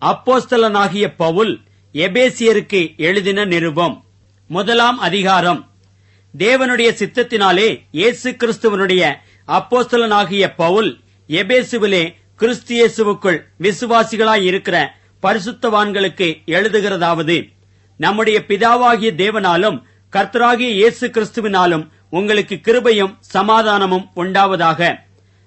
அப்போஸ்தலனாகிய பவுல் எபேசியருக்கு எழுதின நிருபம். 1 அதிகாரம். தேவனுடைய சித்தத்தினாலே இயேசு கிறிஸ்துவனுடைய அப்போஸ்தலனாகிய பவுல் எபேசுவிலே கிறிஸ்து இயேசுவுக்குள் விசுவாசிகளாய் இருக்கிற பரிசுத்தவான்களுக்கு எழுதுகிறதாவது: நம்முடைய பிதாவாகிய தேவனாலும் கர்த்தராகிய இயேசு கிறிஸ்துவினாலும் உங்களுக்கு கிருபையும் சமாதானமும் உண்டாவதாக.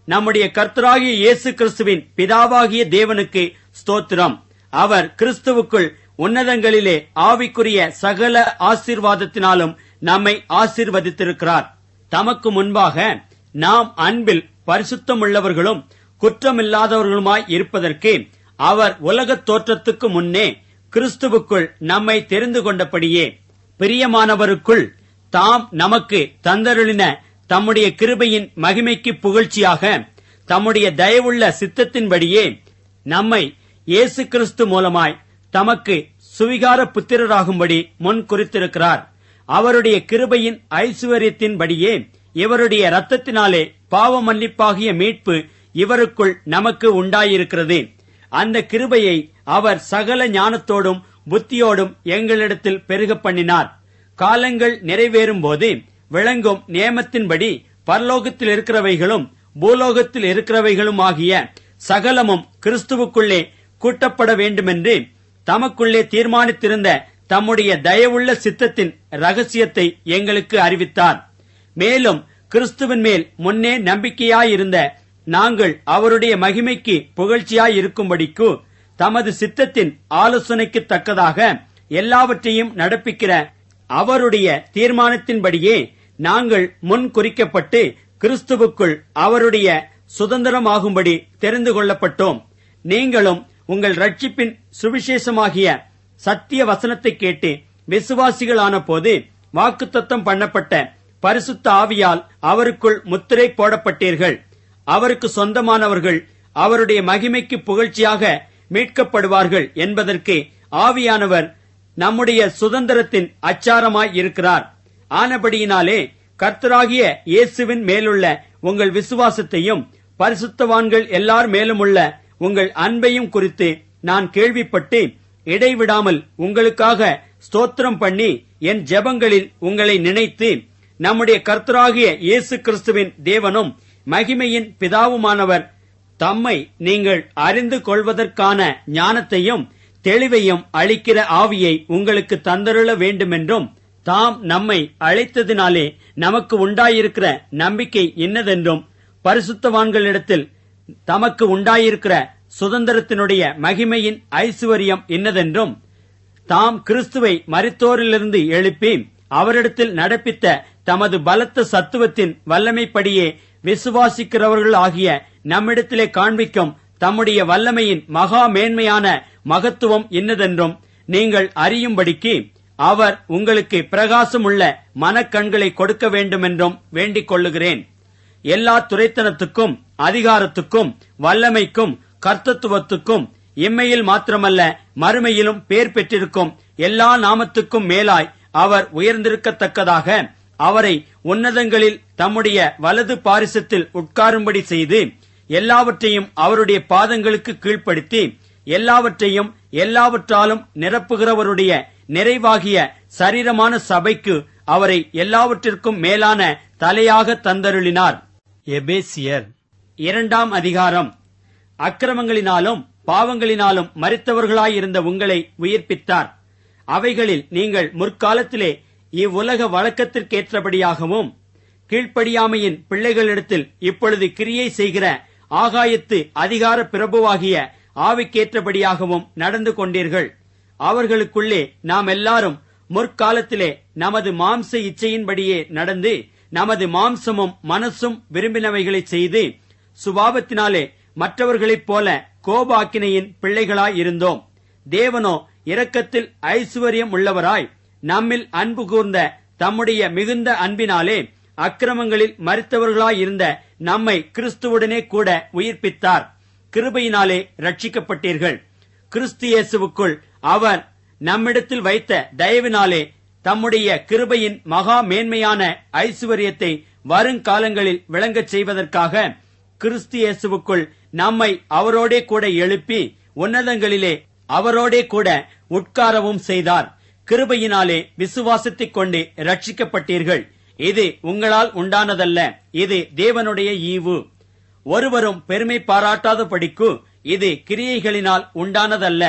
நம்முடைய கர்த்தராகிய இயேசு கிறிஸ்துவின் பிதாவாகிய தேவனுக்கு ஸ்தோத்திரம். அவர் கிறிஸ்துவுக்குள் உன்னதங்களிலே ஆவிக்குரிய சகல ஆசீர்வாதத்தினாலும் நம்மை ஆசீர்வதித்திருக்கிறார். தமக்கு முன்பாக நாம் அன்பில் பரிசுத்தமுள்ளவர்களும் குற்றமில்லாதவர்களுமாய் இருப்பதற்கு அவர் உலகத் தோற்றத்துக்கு முன்னே கிறிஸ்துவுக்குள் நம்மை தெரிந்து கொண்டபடியே, பிரியமானவருக்குள் தாம் நமக்கு தந்தருளின தம்முடைய கிருபையின் மகிமைக்கு புகழ்ச்சியாக தம்முடைய தயவுள்ள சித்தத்தின்படியே நம்மை இயேசு கிறிஸ்து மூலமாய் தமக்கு சுவிகார புத்திரராகும்படி முன் குறித்திருக்கிறார். அவருடைய கிருபையின் ஐசுவரியத்தின்படியே இவருடைய இரத்தத்தினாலே பாவ மன்னிப்பாகிய மீட்பு இவருக்குள் நமக்கு உண்டாயிருக்கிறது. அந்த கிருபையை அவர் சகல ஞானத்தோடும் புத்தியோடும் எங்களிடத்தில் பெருக பண்ணினார். காலங்கள் நிறைவேறும் போது விளங்கும் நியமத்தின்படி பரலோகத்தில் இருக்கிறவைகளும் பூலோகத்தில் இருக்கிறவைகளும் ஆகிய சகலமும் கிறிஸ்துவுக்குள்ளே கூட்டப்பட வேண்டுமென்று தமக்குள்ளே தீர்மானித்திருந்த தம்முடைய தயவுள்ள சித்தத்தின் ரகசியத்தை எங்களுக்கு அறிவித்தார். மேலும் கிறிஸ்துவின் மேல் முன்னே நம்பிக்கையாயிருந்த நாங்கள் அவருடைய மகிமைக்கு புகழ்ச்சியாயிருக்கும்படிக்கு தமது சித்தத்தின் ஆலோசனைக்கு தக்கதாக எல்லாவற்றையும் நடப்பிக்கிற அவருடைய தீர்மானத்தின்படியே நாங்கள் முன் குறிக்கப்பட்டு கிறிஸ்துவுக்குள் அவருடைய சுதந்திரமாகும்படி தெரிந்து கொள்ளப்பட்டோம். நீங்களும் உங்கள் ரட்சிப்பின் சுவிசேஷமாகிய சத்திய வசனத்தை கேட்டு விசுவாசிகளான போது வாக்குத்தத்தம் பண்ணப்பட்ட பரிசுத்த ஆவியால் அவருக்குள் முத்திரை போடப்பட்டீர்கள். அவருக்கு சொந்தமானவர்கள் அவருடைய மகிமைக்கு புகழ்ச்சியாக மீட்கப்படுவார்கள் என்பதற்கு ஆவியானவர் நம்முடைய சுதந்திரத்தின் அச்சாரமாய் இருக்கிறார். ஆனபடியினாலே கர்த்தராகிய இயேசுவின் மேலுள்ள உங்கள் விசுவாசத்தையும் பரிசுத்தவான்கள் எல்லார் மேலுமுள்ள உங்கள் அன்பையும் குறித்து நான் கேள்விப்பட்டு இடைவிடாமல் உங்களுக்காக ஸ்தோத்திரம் பண்ணி என் ஜெபங்களில் உங்களை நினைத்து, நம்முடைய கர்த்தராகிய இயேசு கிறிஸ்துவின் தேவனும் மகிமையின் பிதாவுமானவர் தம்மை நீங்கள் அறிந்து கொள்வதற்கான ஞானத்தையும் தெளிவையும் அளிக்கிற ஆவியை உங்களுக்கு தந்தருள வேண்டுமென்றும், தாம் நம்மை அழைத்ததினாலே நமக்கு உண்டாயிருக்கிற நம்பிக்கை இன்னதென்றும், பரிசுத்தவான்களிடத்தில் தமக்கு உண்டாயிருக்கிற சுதந்திரத்தினுடைய மகிமையின் ஐசுவரியம் இன்னதென்றும், தாம் கிறிஸ்துவை மரித்தோரிலிருந்து எழுப்பி அவரிடத்தில் நடப்பித்த தமது பலத்த சத்துவத்தின் வல்லமைப்படியே விசுவாசிக்கிறவர்கள் ஆகிய நம்மிடத்திலே காண்பிக்கும் தம்முடைய வல்லமையின் மகா மேன்மையான மகத்துவம் இன்னதென்றும் நீங்கள் அறியும்படிக்கு அவர் உங்களுக்கு பிரகாசமுள்ள மனக்கண்களை கொடுக்க வேண்டுமென்றும் வேண்டிக் கொள்ளுகிறேன். எல்லா துரைத்தனத்துக்கும் அதிகாரத்துக்கும் வல்லமைக்கும் கர்த்தத்துவத்துக்கும் இம்மையில் மாத்திரமல்ல மறுமையிலும் பேர் பெற்றிருக்கும் எல்லா நாமத்துக்கும் மேலாய் அவர் உயர்ந்திருக்கத்தக்கதாக அவரை உன்னதங்களில் தம்முடைய வலது பாரிசத்தில் உட்காரும்படி செய்து, எல்லாவற்றையும் அவருடைய பாதங்களுக்கு கீழ்ப்படுத்தி, எல்லாவற்றையும் எல்லாவற்றாலும் நிரப்புகிறவருடைய நிறைவாகிய சரீரமான சபைக்கு அவரை எல்லாவற்றிற்கும் மேலான தலையாக தந்தருளினார். எபேசியர் 2 அதிகாரம். அக்கிரமங்களினாலும் பாவங்களினாலும் மரித்தவர்களாயிருந்த உங்களை உயிர்ப்பித்தார். அவைகளில் நீங்கள் முற்காலத்திலே இவ்வுலக வழக்கத்திற்கேற்றபடியாகவும் கீழ்ப்படியாமையின் பிள்ளைகளிடத்தில் இப்பொழுது கிரியை செய்கிற ஆகாயத்து அதிகார பிரபுவாகிய ஆவிக்கேற்றபடியாகவும் நடந்து கொண்டீர்கள். அவர்களுக்குள்ளே நாம் எல்லாரும் முற்காலத்திலே நமது மாம்ச இச்சையின்படியே நடந்து நமது மாம்சமும் மனசும் விரும்பினவைகளை செய்து சுபாவத்தினாலே மற்றவர்களைப் போல கோபாக்கினையின் பிள்ளைகளாயிருந்தோம். தேவனோ இரக்கத்தில் ஐசுவரியம் உள்ளவராய் நம்மில் அன்பு கூர்ந்த தம்முடைய மிகுந்த அன்பினாலே அக்கிரமங்களில் மரித்தவர்களாயிருந்த நம்மை கிறிஸ்துவுடனே கூட உயிர்ப்பித்தார். கிருபையினாலே ரட்சிக்கப்பட்டீர்கள். கிறிஸ்து இயேசுவுக்குள் அவர் நம்மிடத்தில் வைத்த தயவினாலே தம்முடைய கிருபையின் மகா மேன்மையான ஐசுவரியத்தை வருங்காலங்களில் விளங்கச் செய்வதற்காக கிறிஸ்து இயேசுவுக்குள் நம்மை அவரோடே கூட எழுப்பி உன்னதங்களிலே அவரோடே கூட உட்காரவும் செய்தார். கிருபையினாலே விசுவாசத்தைக் கொண்டு ரட்சிக்கப்பட்டீர்கள். இது உங்களால் உண்டானதல்ல, இது தேவனுடைய ஈவு. ஒருவரும் பெருமை பாராட்டாதபடிக்கு இது கிரியைகளினால் உண்டானதல்ல.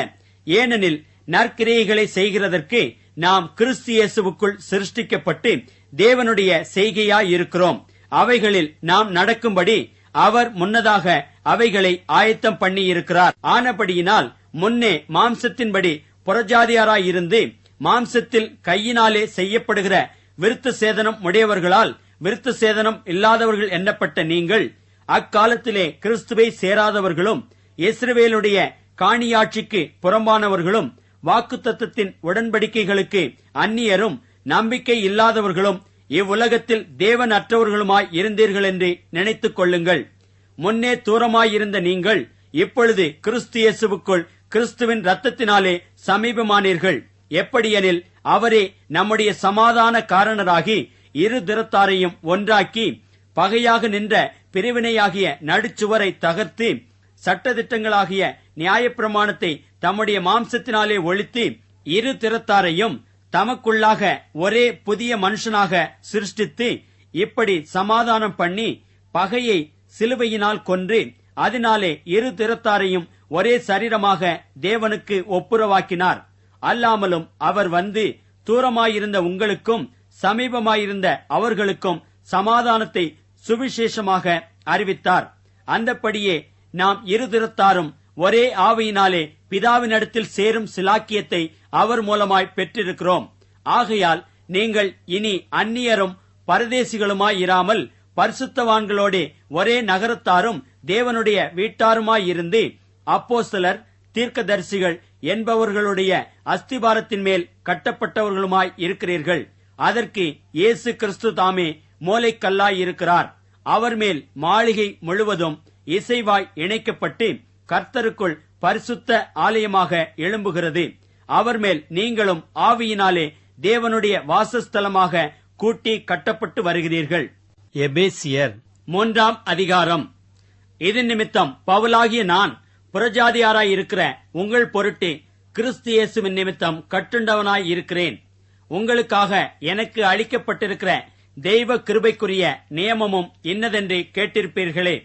ஏனெனில் நற்கிரியைகளை செய்கிறதற்கு நாம் கிறிஸ்து இயேசுவுக்குள் சிருஷ்டிக்கப்பட்டு தேவனுடைய செய்கையாயிருக்கிறோம். அவைகளில் நாம் நடக்கும்படி அவர் முன்னதாக அவைகளை ஆயத்தம் பண்ணியிருக்கிறார். ஆனபடியினால் முன்னே மாம்சத்தின்படி புறஜாதியாராயிருந்து மாம்சத்தில் கையினாலே செய்யப்படுகிற விருத்த சேதனம் உடையவர்களால் விருத்த சேதனம் இல்லாதவர்கள் எண்ணப்பட்ட நீங்கள் அக்காலத்திலே கிறிஸ்துவை சேராதவர்களும் இஸ்ரவேலுடைய காணியாட்சிக்கு புறம்பானவர்களும் வாக்குத்தத்தத்தின் உடன்படிக்கைகளுக்கு அந்நியரும் நம்பிக்கை இல்லாதவர்களும் இவ்வுலகத்தில் தேவன் அற்றவர்களுமாய் இருந்தீர்கள் என்று நினைத்துக் கொள்ளுங்கள். முன்னே தூரமாயிருந்த நீங்கள் இப்பொழுது கிறிஸ்து இயேசுவுக்குள் கிறிஸ்துவின் இரத்தத்தினாலே சமீபமானீர்கள். எப்படியெனில் அவரே நம்முடைய சமாதான காரணராகி இரு திறத்தாரையும் ஒன்றாக்கி பகையாக நின்ற பிரிவினையாகிய நடுச்சுவரை தகர்த்து சட்டதிட்டங்களாகிய நியாயப்பிரமாணத்தை தம்முடைய மாம்சத்தினாலே ஒழித்து இரு திறத்தாரையும் தமக்குள்ளாக ஒரே புதிய மனுஷனாக சிருஷ்டித்து இப்படி சமாதானம் பண்ணி பகையை சிலுவையினால் கொன்று அதனாலே இரு திறத்தாரையும் ஒரே சரீரமாக தேவனுக்கு ஒப்புரவாக்கினார். அல்லாமலும் அவர் வந்து தூரமாயிருந்த உங்களுக்கும் சமீபமாயிருந்த அவர்களுக்கும் சமாதானத்தை சுவிசேஷமாக அறிவித்தார். அந்தப்படியே நாம் இருதிறத்தாரும் ஒரே ஆவியினாலே பிதாவினிடத்தில் சேரும் சிலாக்கியத்தை அவர் மூலமாய் பெற்றிருக்கிறோம். ஆகையால் நீங்கள் இனி அந்நியரும் பரதேசிகளுமாயிராமல் பரிசுத்தவான்களோடு ஒரே நகரத்தாரும் தேவனுடைய வீட்டாருமாயிருந்து அப்போஸ்தலர் தீர்க்கதரிசிகள் என்பவர்களுடைய அஸ்திபாரத்தின் மேல் கட்டப்பட்டவர்களுமாய் இருக்கிறீர்கள். அதற்கு இயேசு கிறிஸ்து தாமே மூலைக்கல்லாயிருக்கிறார். அவர் மேல் மாளிகை முழுவதும் இசைவாய் இணைக்கப்பட்டு கர்த்தருக்குள் பரிசுத்த ஆலயமாக எழும்புகிறது. அவர் மேல் நீங்களும் ஆவியினாலே தேவனுடைய வாசஸ்தலமாக கூட்டி கட்டப்பட்டு வருகிறீர்கள். எபேசியர் 3ஆம் அதிகாரம். இதன் நிமித்தம் பவுலாகிய நான் புறஜாதியாராயிருக்கிற உங்கள் பொருட்டு கிறிஸ்து இயேசுவின் நிமித்தம் கட்டுண்டவனாய் இருக்கிறேன். உங்களுக்காக எனக்கு அளிக்கப்பட்டிருக்கிற தெய்வ கிருபைக்குரிய நியமமும் இன்னதென்று கேட்டிருப்பீர்களே.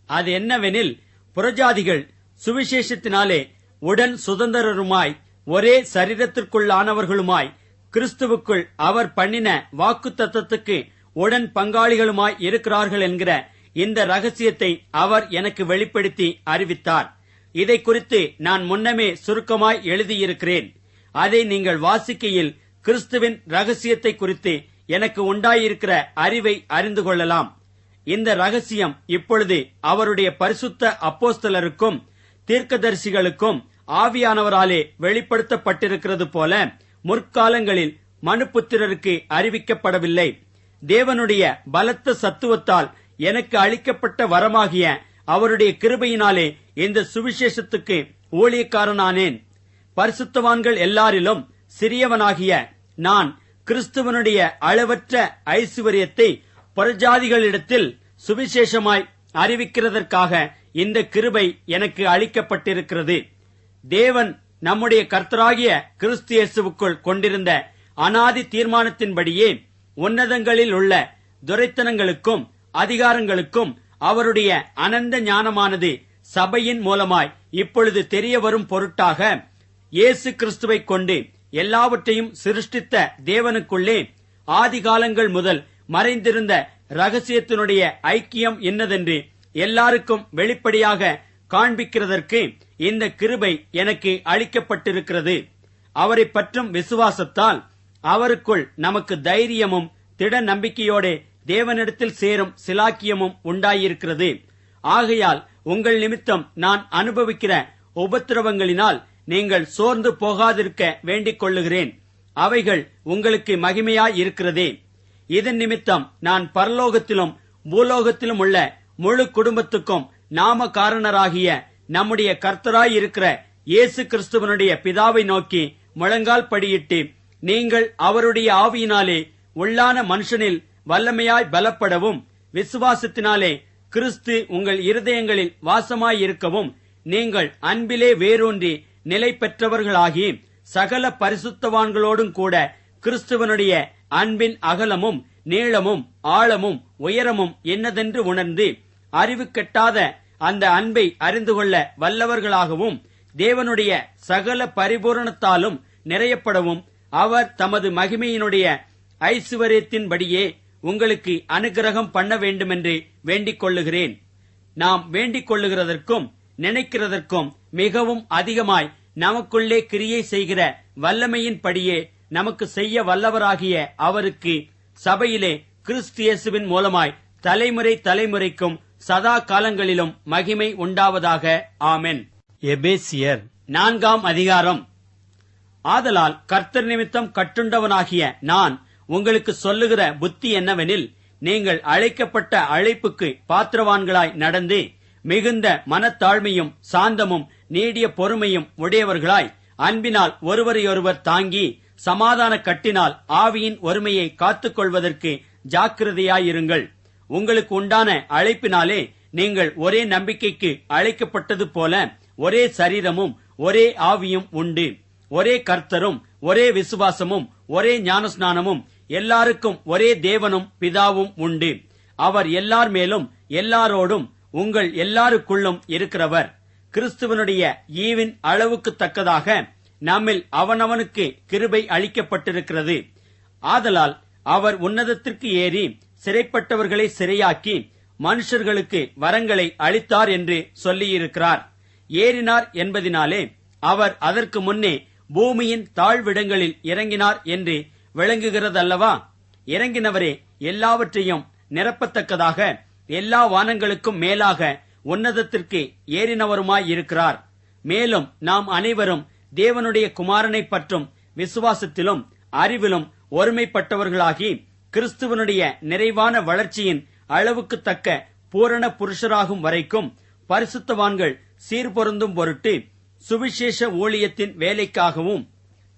அது என்னவெனில், புறஜாதிகள் சுவிசேஷத்தினாலே உடன் சுதந்திரருமாய் ஒரே சரீரத்திற்குள்ளானவர்களுமாய் கிறிஸ்துவுக்குள் அவர் பண்ணின வாக்குத்தத்தத்துக்கு உடன் பங்காளிகளுமாய் இருக்கிறார்கள் என்கிற இந்த ரகசியத்தை அவர் எனக்கு வெளிப்படுத்தி அறிவித்தார். இதை குறித்து நான் முன்னமே சுருக்கமாய் எழுதியிருக்கிறேன். அதை நீங்கள் வாசிக்கையில் கிறிஸ்துவின் ரகசியத்தை குறித்து எனக்கு உண்டாயிருக்கிற அறிவை அறிந்து கொள்ளலாம். இந்த ரகசியம் இப்பொழுது அவருடைய பரிசுத்த அப்போஸ்தலருக்கும் தீர்க்கதரிசிகளுக்கும் ஆவியானவராலே வெளிப்படுத்தப்பட்டிருக்கிறது போல முற்காலங்களில் மனுப்புத்திரருக்கு அறிவிக்கப்படவில்லை. தேவனுடைய பலத்த சத்துவத்தால் எனக்கு அளிக்கப்பட்ட வரமாகிய அவருடைய கிருபையினாலே இந்த சுவிசேஷத்துக்கு ஊழியக்காரனானேன். பரிசுத்தவான்கள் எல்லாரிலும் சிறியவனாகிய நான் கிறிஸ்துவனுடைய அளவற்ற ஐசுவரியத்தை புறஜாதிகளிடத்தில் சுவிசேஷமாய் அறிவிக்கிறதற்காக இந்த கிருபை எனக்கு அளிக்கப்பட்டிருக்கிறது. தேவன் நம்முடைய கர்த்தராகிய கிறிஸ்து இயேசுவுக்குள் கொண்டிருந்த அனாதி தீர்மானத்தின்படியே உன்னதங்களில் உள்ள துரைத்தனங்களுக்கும் அதிகாரங்களுக்கும் அவருடைய அனந்த ஞானமானது சபையின் மூலமாய் இப்பொழுது தெரிய வரும் பொருட்டாக இயேசு கிறிஸ்துவை கொண்டு எல்லாவற்றையும் சிருஷ்டித்த தேவனுக்குள்ளே ஆதிகாலங்கள் முதல் மறைந்திருந்த ரகசியத்தினுடைய ஐக்கியம் என்னதென்று எல்லாருக்கும் வெளிப்படையாக காண்பிக்கிறதற்கு இந்த கிருபை எனக்கு அளிக்கப்பட்டிருக்கிறது. அவரை பற்றும் விசுவாசத்தால் அவருக்குள் நமக்கு தைரியமும் திட நம்பிக்கையோட தேவனிடத்தில் சேரும் சிலாக்கியமும் உண்டாயிருக்கிறது. ஆகையால் உங்கள் நிமித்தம் நான் அனுபவிக்கிற உபத்திரவங்களினால் நீங்கள் சோர்ந்து போகாதிருக்க வேண்டிக் கொள்ளுகிறேன். அவைகள் உங்களுக்கு மகிமையாயிருக்கிறதே. இதன் நிமித்தம் நான் பரலோகத்திலும் பூலோகத்திலும் உள்ள முழு குடும்பத்துக்கும் நாம காரணராகிய நம்முடைய கர்த்தராயிருக்கிற இயேசு கிறிஸ்துவனுடைய பிதாவை நோக்கி முழங்கால் படியிட்டு, நீங்கள் அவருடைய ஆவியினாலே உள்ளான மனுஷனில் வல்லமையாய் பலப்படவும் விசுவாசத்தினாலே கிறிஸ்து உங்கள் இருதயங்களில் வாசமாயிருக்கவும் நீங்கள் அன்பிலே வேரூன்றி நிலை பெற்றவர்களாகி சகல பரிசுத்தவான்களோடும் கூட கிறிஸ்துவனுடைய அன்பின் அகலமும் நீளமும் ஆழமும் உயரமும் என்னதென்று உணர்ந்து அறிவு கெட்டாத அந்த அன்பை அறிந்து கொள்ள வல்லவர்களாகவும் தேவனுடைய சகல பரிபூரணத்தாலும் நிறையப்படவும் அவர் தமது மகிமையினுடைய ஐசுவரியத்தின்படியே உங்களுக்கு அனுக்கிரகம் பண்ண வேண்டுமென்று வேண்டிக் கொள்ளுகிறேன். நாம் வேண்டிக் கொள்ளுகிறதற்கும் நினைக்கிறதற்கும் மிகவும் அதிகமாய் நமக்குள்ளே கிரியை செய்கிற வல்லமையின்படியே நமக்கு செய்ய வல்லவராகிய அவருக்கு சபையிலே கிறிஸ்து இயேசுவின் மூலமாய் தலைமுறை தலைமுறைக்கும் சதா காலங்களிலும் மகிமை உண்டாவதாக. ஆமென். எபேசியர் 4ஆம் அதிகாரம். ஆதலால் கர்த்தர் நிமித்தம் கட்டுண்டவனாகிய நான் உங்களுக்கு சொல்லுகிற புத்தி என்னவெனில், நீங்கள் அழைக்கப்பட்ட அழைப்புக்கு பாத்திரவான்களாய் நடந்து மிகுந்த மனத்தாழ்மையும் சாந்தமும் நீடிய பொறுமையும் உடையவர்களாய் அன்பினால் ஒருவரையொருவர் தாங்கி சமாதான கட்டினால் ஆவியின் ஒருமையை காத்துக் கொள்வதற்கு ஜாக்கிரதையாயிருங்கள். உங்களுக்கு உண்டான அழைப்பினாலே நீங்கள் ஒரே நம்பிக்கைக்கு அழைக்கப்பட்டது போல ஒரே சரீரமும் ஒரே ஆவியும் உண்டு. ஒரே கர்த்தரும் ஒரே விசுவாசமும் ஒரே ஞானஸ்நானமும் எல்லாருக்கும் ஒரே தேவனும் பிதாவும் உண்டு. அவர் எல்லார் மேலும் எல்லாரோடும் உங்கள் எல்லாருக்குள்ளும் இருக்கிறவர். கிறிஸ்துவனுடைய ஈவின் அளவுக்கு தக்கதாக நம்மில் அவனவனுக்கு கிருபை அளிக்கப்பட்டிருக்கிறது. ஆதலால் அவர் உன்னதத்திற்கு ஏறி சிறைப்பட்டவர்களை சிறையாக்கி மனுஷர்களுக்கு வரங்களை அளித்தார் என்று சொல்லியிருக்கிறார். ஏறினார் என்பதினாலே அவர் அதற்கு முன்னே பூமியின் தாழ்விடங்களில் இறங்கினார் என்று விளங்குகிறதல்லவா? இறங்கினவரே எல்லாவற்றையும் நிரப்பத்தக்கதாக எல்லா வானங்களுக்கும் மேலாக உன்னதத்திற்கு ஏறினவருமாயிருக்கிறார். மேலும் நாம் அனைவரும் தேவனுடைய குமாரனை பற்றும் விசுவாசத்திலும் அறிவிலும் ஒருமைப்பட்டவர்களாகி கிறிஸ்துவனுடைய நிறைவான வளர்ச்சியின் அளவுக்கு தக்க பூரண புருஷராகும் வரைக்கும் பரிசுத்தவான்கள் சீர்பொருந்தும் பொருட்டு சுவிசேஷ ஊழியத்தின் வேலைக்காகவும்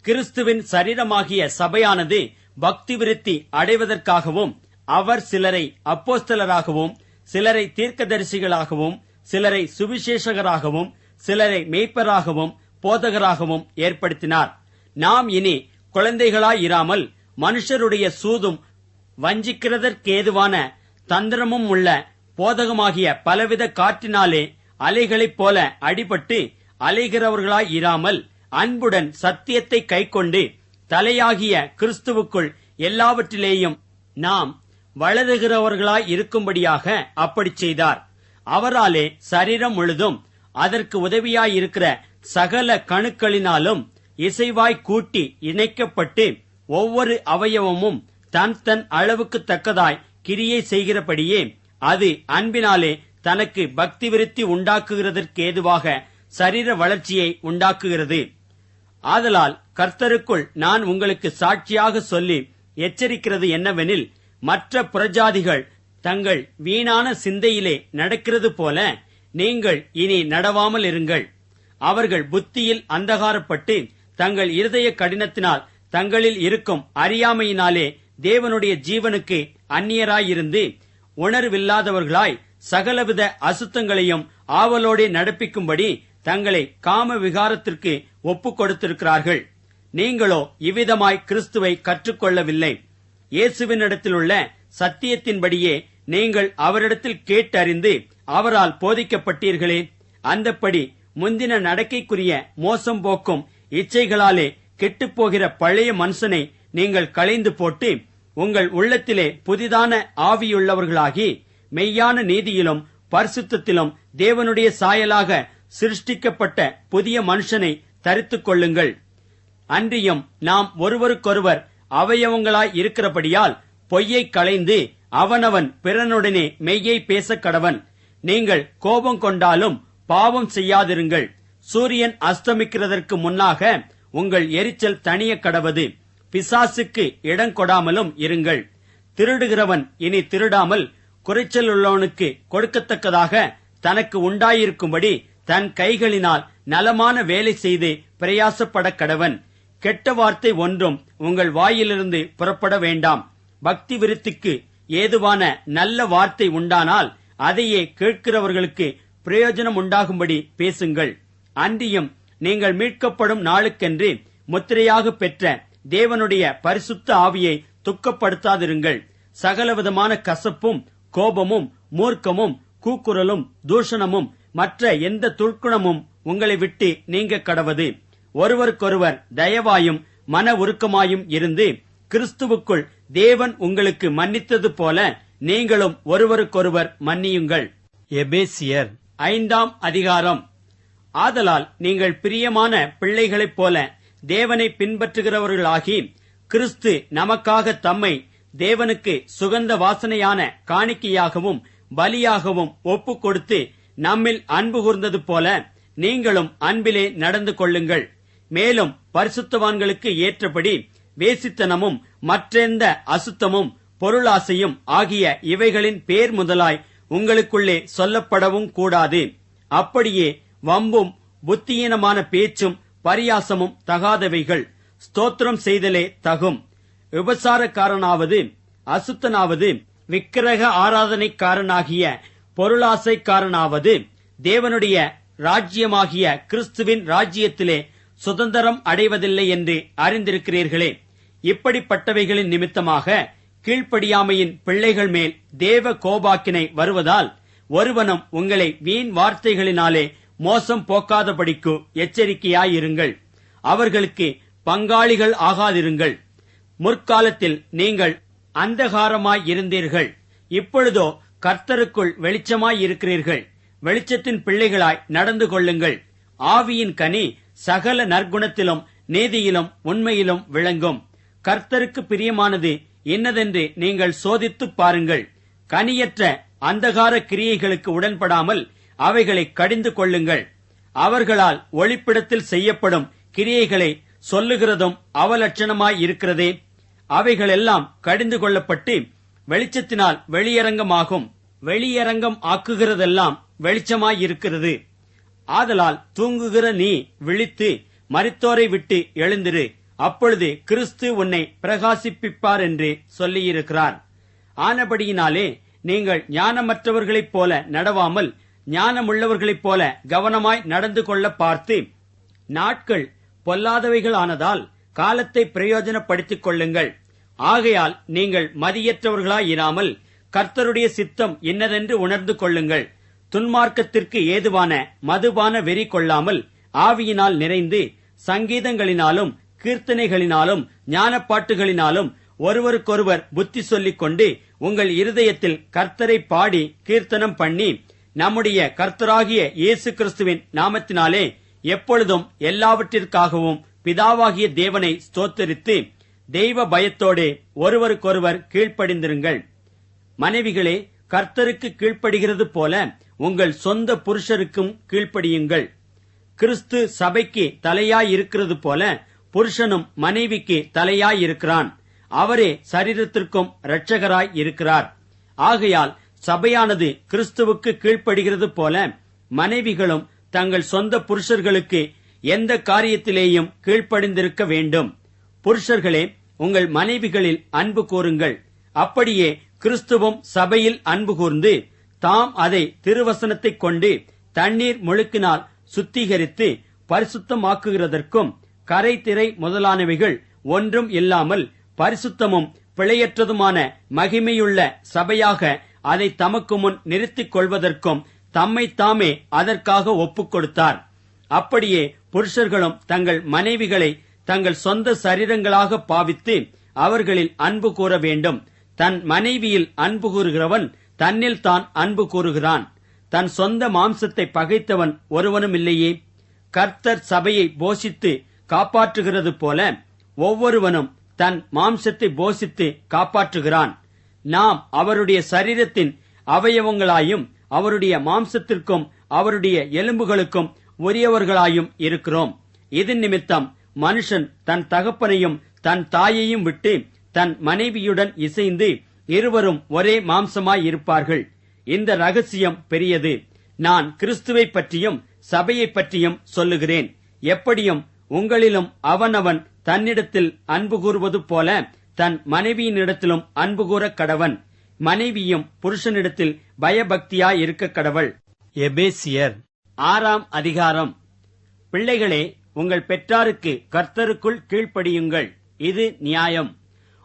கிறிஸ்துவின் சரீரமாகிய சபையானது பக்தி விருத்தி அடைவதற்காகவும் அவர் சிலரை அப்போஸ்தலராகவும் சிலரை தீர்க்கதரிசிகளாகவும் சிலரை சுவிசேஷகராகவும் சிலரை மேய்ப்பராகவும் போதகராகவும் ஏற்படுத்தினார். நாம் இனி குழந்தைகளாயிராமல் மனுஷருடைய சூதும் வஞ்சிக்கிறதற்கேதுவான தந்திரமும் உள்ள போதகமாகிய பலவித காற்றினாலே அலைகளைப் போல அடிபட்டு அலைகிறவர்களாயிராமல் அன்புடன் சத்தியத்தை கைக்கொண்டு தலையாகிய கிறிஸ்துவுக்குள் எல்லாவற்றிலேயும் நாம் வளருகிறவர்களாயிருக்கும்படியாக அப்படி செய்தார். அவராலே சரீரம் முழுதும் அதற்கு உதவியாயிருக்கிற சகல கணுக்களினாலும் இசைவாய் கூட்டி இணைக்கப்பட்டு ஒவ்வொரு அவயவமும் தன் தன் அளவுக்கு தக்கதாய் கிரியை செய்கிறபடியே அது அன்பினாலே தனக்கு பக்தி விருத்தி உண்டாக்குகிறதற்கேதுவாக சரீர வளர்ச்சியை உண்டாக்குகிறது. ஆதலால் கர்த்தருக்குள் நான் உங்களுக்கு சாட்சியாக சொல்லி எச்சரிக்கிறது என்னவெனில், மற்ற புறஜாதிகள் தங்கள் வீணான சிந்தையிலே நடக்கிறது போல நீங்கள் இனி நடவாமல் இருங்கள். அவர்கள் புத்தியில் அந்தகாரப்பட்டு தங்கள் இருதய கடினத்தினால் தங்களில் இருக்கும் அறியாமையினாலே தேவனுடைய ஜீவனுக்கு அந்நியராயிருந்து உணர்வில்லாதவர்களாய் சகலவித அசுத்தங்களையும் ஆவலோடே நடப்பிக்கும்படி தங்களை காம விகாரத்திற்கு ஒப்புக் கொடுத்திருக்கிறார்கள். நீங்களோ இவ்விதமாய் கிறிஸ்துவை கற்றுக்கொள்ளவில்லை. இயேசுவினிடத்திலுள்ள சத்தியத்தின்படியே நீங்கள் அவரிடத்தில் கேட்டறிந்து அவரால் போதிக்கப்பட்டீர்களே. அந்தப்படி முந்தின நடக்கைக்குரிய மோசம் போக்கும் இச்சைகளாலே கெட்டுப்போகிற பழைய மனுஷனை நீங்கள் களைந்து போட்டு உங்கள் உள்ளத்திலே புதிதான ஆவியுள்ளவர்களாகி மெய்யான நீதியிலும் பரிசுத்தத்திலும் தேவனுடைய சாயலாக சிருஷ்டிக்கப்பட்ட புதிய மனுஷனை தரித்துக் கொள்ளுங்கள். அன்றியும் நாம் ஒருவருக்கொருவர் அவயவங்களாய் இருக்கிறபடியால் பொய்யை களைந்து அவனவன் பிறனுடனே மெய்யை பேசக் கடவன். நீங்கள் கோபம் கொண்டாலும் பாவம் செய்யாதிருங்கள். சூரியன் அஸ்தமிக்கிறதற்கு முன்னாக உங்கள் எரிச்சல் தணிய கடவது. பிசாசுக்கு இடங்கொடாமலும் இருங்கள். திருடுகிறவன் இனி திருடாமல் குறைச்சலுள்ளவனுக்கு கொடுக்கத்தக்கதாக தனக்கு உண்டாயிருக்கும்படி தன் கைகளினால் நலமான வேலை செய்து பிரயாசப்பட கடவன். கெட்ட வார்த்தை ஒன்றும் உங்கள் வாயிலிருந்து புறப்பட வேண்டாம். பக்தி விருத்திக்கு ஏதுவான நல்ல வார்த்தை உண்டானால் அதையே கேட்கிறவர்களுக்கு பிரயோஜனம் உண்டாகும்படி பேசுங்கள். அன்றியும் நீங்கள் மீட்கப்படும் நாளுக்கென்று முத்திரையாக பெற்ற தேவனுடைய பரிசுத்த ஆவியை துக்கப்படுத்தாதிருங்கள். சகலவிதமான கசப்பும் கோபமும் மூர்க்கமும் கூக்குரலும் தூஷணமும் மற்ற எந்த துர்க்குணமும் உங்களை விட்டு நீங்க கடவது. ஒருவருக்கொருவர் தயவாயும் மன உருக்கமாயும் இருந்து கிறிஸ்துவுக்குள் தேவன் உங்களுக்கு மன்னித்தது போல நீங்களும் ஒருவருக்கொருவர் மன்னியுங்கள். எபேசியர் 5ஆம் அதிகாரம். ஆதலால் நீங்கள் பிரியமான பிள்ளைகளைப் போல தேவனை பின்பற்றுகிறவர்களாகி, கிறிஸ்து நமக்காக தம்மை தேவனுக்கு சுகந்த வாசனையான காணிக்கையாகவும் பலியாகவும் ஒப்புக் கொடுத்து நம்மில் அன்பு கூர்ந்தது போல நீங்களும் அன்பிலே நடந்து கொள்ளுங்கள். மேலும் பரிசுத்தவான்களுக்கு ஏற்றபடி வேசித்தனமும் மற்றெந்த அசுத்தமும் பொருளாசையும் ஆகிய இவைகளின் பேர் முதலாய் உங்களுக்குள்ளே சொல்லப்படவும் கூடாது. அப்படியே வம்பும் புத்தியீனமான பேச்சும் பரியாசமும் தகாதவைகள். ஸ்தோத்திரம் செய்தலே தகும். விபசாரக்காரனாவது அசுத்தனாவது விக்கிரக ஆராதனைக்காரனாகிய பொருளாசைக்காரனாவது தேவனுடைய ராஜ்யமாகிய கிறிஸ்துவின் ராஜ்யத்திலே சுதந்திரம் அடைவதில்லை என்று அறிந்திருக்கிறீர்களே. இப்படிப்பட்டவைகளின் நிமித்தமாக கீழ்ப்படியாமையின் பிள்ளைகள் மேல் தேவ கோபாக்கினை வருவதால் ஒருவனும் உங்களை வீண் வார்த்தைகளினாலே மோசம் போக்காதபடிக்கு எச்சரிக்கையாயிருங்கள். அவர்களுக்கு பங்காளிகள் ஆகாதிருங்கள். முற்காலத்தில் நீங்கள் அந்தகாரமாயிருந்தீர்கள், இப்பொழுதோ கர்த்தருக்குள் வெளிச்சமாயிருக்கிறீர்கள். வெளிச்சத்தின் பிள்ளைகளாய் நடந்து கொள்ளுங்கள். ஆவியின் கனி சகல நற்குணத்திலும் நீதியிலும் உண்மையிலும் விளங்கும். கர்த்தருக்கு பிரியமானது இன்னதென்று நீங்கள் சோதித்துப் பாருங்கள். கனியற்ற அந்தகார கிரியைகளுக்கு உடன்படாமல் அவைகளை கடிந்து கொள்ளுங்கள். அவர்களால் ஒளிப்பிடத்தில் செய்யப்படும் கிரியைகளை சொல்லுகிறதும் அவலட்சணமாயிருக்கிறதே. அவைகளெல்லாம் கடிந்து கொள்ளப்பட்டு வெளிச்சத்தினால் வெளியரங்கமாகும். வெளியரங்கம் ஆக்குகிறதெல்லாம் வெளிச்சமாயிருக்கிறது. ஆதலால் தூங்குகிற நீ விழித்து மரித்தோரை விட்டு எழுந்திரு, அப்பொழுது கிறிஸ்து உன்னை பிரகாசிப்பிப்பார் என்று சொல்லியிருக்கிறார். ஆனபடியினாலே நீங்கள் ஞானமற்றவர்களைப் போல நடவாமல் ஞானமுள்ளவர்களைப் போல கவனமாய் நடந்து கொள்ள பார்த்து, நாட்கள் பொல்லாதவைகளானதால் காலத்தை பிரயோஜனப்படுத்திக் கொள்ளுங்கள். ஆகையால் நீங்கள் மதியற்றவர்களாயிராமல் கர்த்தருடைய சித்தம் இன்னதென்று உணர்ந்து கொள்ளுங்கள். துன்மார்க்கத்திற்கு ஏதுவான மதுபான வெறி கொள்ளாமல் ஆவியினால் நிறைந்து சங்கீதங்களினாலும் கீர்த்தனைகளினாலும் ஞானப்பாட்டுகளினாலும் ஒருவருக்கொருவர் புத்தி சொல்லிக் கொண்டு உங்கள் இருதயத்தில் கர்த்தரை பாடி கீர்த்தனம் பண்ணி நம்முடைய கர்த்தராகிய இயேசு கிறிஸ்துவின் நாமத்தினாலே எப்பொழுதும் எல்லாவற்றிற்காகவும் பிதாவாகிய தேவனை ஸ்தோத்தரித்து தெய்வ பயத்தோடு ஒருவருக்கொருவர் கீழ்ப்படிந்திருங்கள். மனைவிகளே, கர்த்தருக்கு கீழ்ப்படுகிறது போல உங்கள் சொந்த புருஷருக்கும் கீழ்ப்படியுங்கள். கிறிஸ்து சபைக்கு தலையாயிருக்கிறது போல புருஷனும் மனைவிக்கு தலையாயிருக்கிறான். அவரே சரீரத்திற்கும் இரட்சகராய் இருக்கிறார். ஆகையால் சபையானது கிறிஸ்துவுக்கு கீழ்ப்படுகிறது போல மனைவிகளும் தங்கள் சொந்த புருஷர்களுக்கு எந்த காரியத்திலேயும் கீழ்ப்படிந்திருக்க வேண்டும். புருஷர்களே, உங்கள் மனைவிகளில் அன்பு கூறுங்கள். அப்படியே கிறிஸ்துவும் சபையில் அன்பு கூர்ந்து தாம் அதை திருவசனத்தைக் கொண்டு தண்ணீர் முழுக்கினால் சுத்திகரித்து பரிசுத்தமாக்குகிறதற்கும் கரை திரை முதலானவைகள் ஒன்றும் இல்லாமல் பரிசுத்தமும் பிழையற்றதுமான மகிமையுள்ள சபையாக அதை தமக்கு முன் நிறுத்திக் கொள்வதற்கும் தம்மை தாமே அதற்காக ஒப்புக் கொடுத்தார். அப்படியே புருஷர்களும் தங்கள் மனைவிகளை தங்கள் சொந்த சரீரங்களாக பாவித்து அவர்களில் அன்பு கூற வேண்டும். தன் மனைவியில் அன்பு கூறுகிறவன் தன்னில் தான் அன்பு கூறுகிறான். தன் சொந்த மாம்சத்தை பகைத்தவன் ஒருவனும் இல்லையே. கர்த்தர் சபையை போஷித்து காப்பாற்றுகிறது போல ஒவ்வொருவனும் தன் மாம்சத்தை போஷித்து காப்பாற்றுகிறான். நாம் அவருடைய சரீரத்தின் அவயவங்களாயும் அவருடைய மாம்சத்திற்கும் அவருடைய எலும்புகளுக்கும் உரியவர்களாயும் இருக்கிறோம். இதன் நிமித்தம் மனுஷன் தன் தகப்பனையும் தன் தாயையும் விட்டு தன் மனைவியுடன் இசைந்து இருவரும் ஒரே மாம்சமாய் இருப்பார்கள். இந்த ரகசியம் பெரியது. நான் கிறிஸ்துவை பற்றியும் சபையை பற்றியும் சொல்லுகிறேன். எப்படியும் உங்களிலும் அவனவன் தன்னிடத்தில் அன்பு கூறுவது போல தன் மனைவியினிடத்திலும் அன்பு கூற கடவன். மனைவியும் புருஷனிடத்தில் பயபக்தியாயிருக்க கடவள். எபேசியர் 6ஆம் அதிகாரம். பிள்ளைகளே, உங்கள் பெற்றாருக்கு கர்த்தருக்குள் கீழ்ப்படியுங்கள், இது நியாயம்.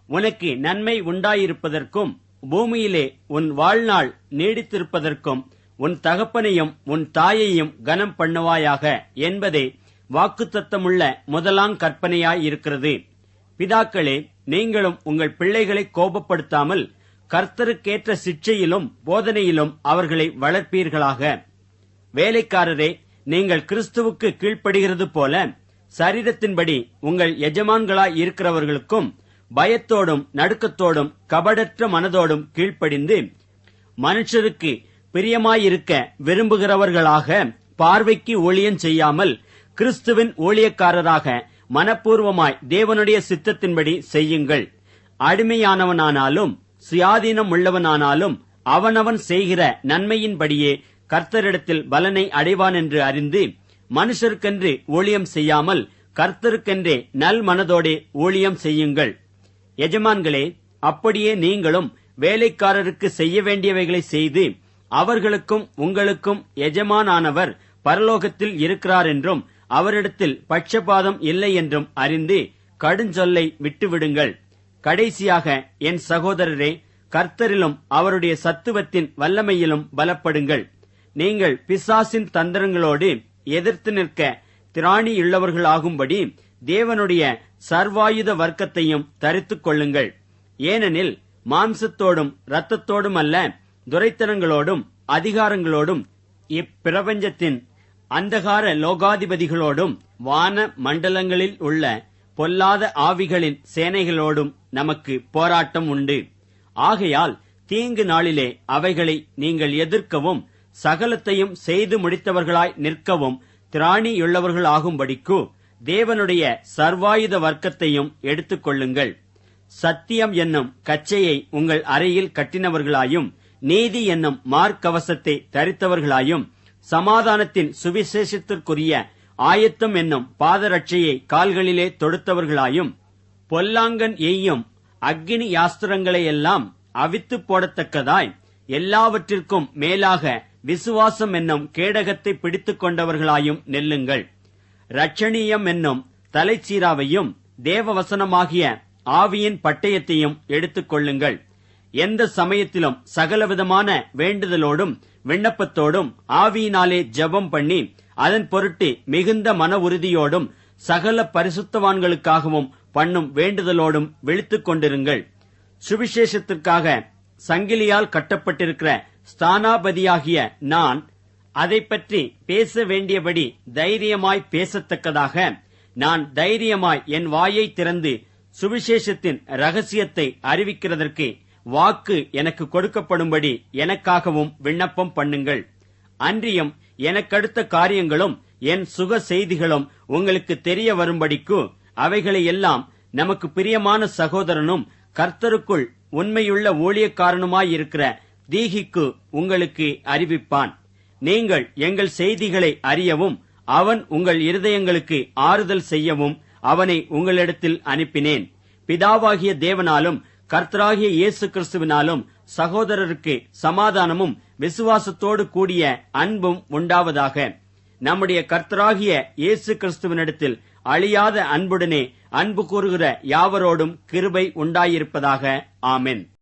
உனக்கு நன்மை உண்டாயிருப்பதற்கும் பூமியிலே உன் வாழ்நாள் நீடித்திருப்பதற்கும் உன் தகப்பனையும் உன் தாயையும் கனம் பண்ணுவாயாக என்பதே வாக்குத்தத்தமுள்ள முதலாம் கற்பனையாயிருக்கிறது. பிதாக்களே, நீங்களும் உங்கள் பிள்ளைகளை கோபப்படுத்தாமல் கர்த்தருக்கேற்ற சிட்சையிலும் போதனையிலும் அவர்களை வளர்ப்பீர்களாக. வேலைக்காரரே, நீங்கள் கிறிஸ்துவுக்கு கீழ்ப்படுகிறது போல சரீரத்தின்படி உங்கள் எஜமான்களாய் இருக்கிறவர்களுக்கும் பயத்தோடும் நடுக்கத்தோடும் கபடற்ற மனதோடும் கீழ்ப்படிந்து மனுஷருக்கு பிரியமாயிருக்க விரும்புகிறவர்களாக பார்வைக்கு ஊழியம் செய்யாமல் கிறிஸ்துவின் ஊழியக்காரராக மனப்பூர்வமாய் தேவனுடைய சித்தத்தின்படி செய்யுங்கள். அடிமையானவனானாலும் சுயாதீனம் உள்ளவனானாலும் அவனவன் செய்கிற நன்மையின்படியே கர்த்தரிடத்தில் பலனை அடைவான் என்று அறிந்து மனுஷருக்கென்று ஊழியம் செய்யாமல் கர்த்தருக்கென்றே நல் மனதோடே ஊழியம் செய்யுங்கள். எஜமான்களே, அப்படியே நீங்களும் வேலைக்காரருக்கு செய்ய வேண்டியவைகளை செய்து அவர்களுக்கும் உங்களுக்கும் எஜமானானவர் பரலோகத்தில் இருக்கிறார் என்றும் அவரிடத்தில் பட்சபாதம் இல்லை என்றும் அறிந்து கடுஞ்சொல்லை விட்டுவிடுங்கள். கடைசியாக என் சகோதரரே, கர்த்தரிலும் அவருடைய சத்துவத்தின் வல்லமையிலும் பலப்படுங்கள். நீங்கள் பிசாசின் தந்திரங்களோடு எதிர்த்து நிற்க திராணியுள்ளவர்களாகும்படி தேவனுடைய சர்வாயுத வர்க்கத்தையும் தரித்துக் கொள்ளுங்கள். ஏனெனில் மாம்சத்தோடும் இரத்தத்தோடும் அல்ல, துரைத்தனங்களோடும் அதிகாரங்களோடும் இப்பிரபஞ்சத்தின் அந்தகார லோகாதிபதிகளோடும் வான மண்டலங்களில் உள்ள பொல்லாத ஆவிகளின் சேனைகளோடும் நமக்கு போராட்டம் உண்டு. ஆகையால் தீங்கு நாளிலே அவைகளை நீங்கள் எதிர்க்கவும் சகலத்தையும் செய்து முடித்தவர்களாய் நிற்கவும் திராணியுள்ளவர்களாகும்படிக்கு தேவனுடைய சர்வாயுத வர்க்கத்தையும் எடுத்துக் கொள்ளுங்கள். சத்தியம் என்னும் கச்சையை உங்கள் அறையில் கட்டினவர்களாயும் நீதி என்னும் மார்க்கவசத்தை தரித்தவர்களாயும் சமாதானத்தின் சுவிசேஷத்திற்குரிய ஆயத்தம் என்னும் பாதரட்சையை கால்களிலே தொடுத்தவர்களாயும் பொல்லாங்கன் எய்யும் அக்கினி யாஸ்திரங்களையெல்லாம் அவித்து போடத்தக்கதாய் எல்லாவற்றிற்கும் மேலாக விசுவாசம் என்னும் கேடகத்தை பிடித்துக் கொண்டவர்களாயும் நெல்லுங்கள். இரட்சணியம் என்னும் தலைச்சீராவையும் தேவவசனமாகிய ஆவியின் பட்டயத்தையும் எடுத்துக் கொள்ளுங்கள். எந்த சமயத்திலும் சகலவிதமான வேண்டுதலோடும் விண்ணப்பத்தோடும் ஆவியினாலே ஜெபம் பண்ணி அதன் பொருட்டு மிகுந்த மன உறுதியோடும் சகல பரிசுத்தவான்களுக்காகவும் பண்ணும் வேண்டுதலோடும் விழித்துக் கொண்டிருங்கள். சுவிசேஷத்திற்காக சங்கிலியால் கட்டப்பட்டிருக்கிற ஸ்தானாபதியாகிய நான் அதை பற்றி பேச வேண்டியபடி தைரியமாய் பேசத்தக்கதாக நான் தைரியமாய் என் வாயை திறந்து சுவிசேஷத்தின் ரகசியத்தை அறிவிக்கிறதற்கு வாக்கு எனக்கு கொடுக்கப்படும்படி எனக்காகவும் விண்ணப்பம் பண்ணுங்கள். அன்றியும் எனக்கடுத்த காரியங்களும் என் சுக செய்திகளும் உங்களுக்கு தெரிய வரும்படிக்கு அவைகளை எல்லாம் நமக்கு பிரியமான சகோதரனும் கர்த்தருக்குள் உண்மையுள்ள ஊழியக்காரனுமாயிருக்கிற தீகிக்கு உங்களுக்கு அறிவிப்பான். நீங்கள் எங்கள் செய்திகளை அறியவும் அவன் உங்கள் இருதயங்களுக்கு ஆறுதல் செய்யவும் அவனை உங்களிடத்தில் அனுப்பினேன். பிதாவாகிய தேவனாலும் கர்த்தராகிய இயேசு கிறிஸ்துவினாலும் சகோதரருக்கு சமாதானமும் விசுவாசத்தோடு கூடிய அன்பும் உண்டாவதாக. நம்முடைய கர்த்தராகிய இயேசு கிறிஸ்துவினிடத்தில் அழியாத அன்புடனே அன்பு கூறுகிற யாவரோடும் கிருபை உண்டாயிருப்பதாக. ஆமென்.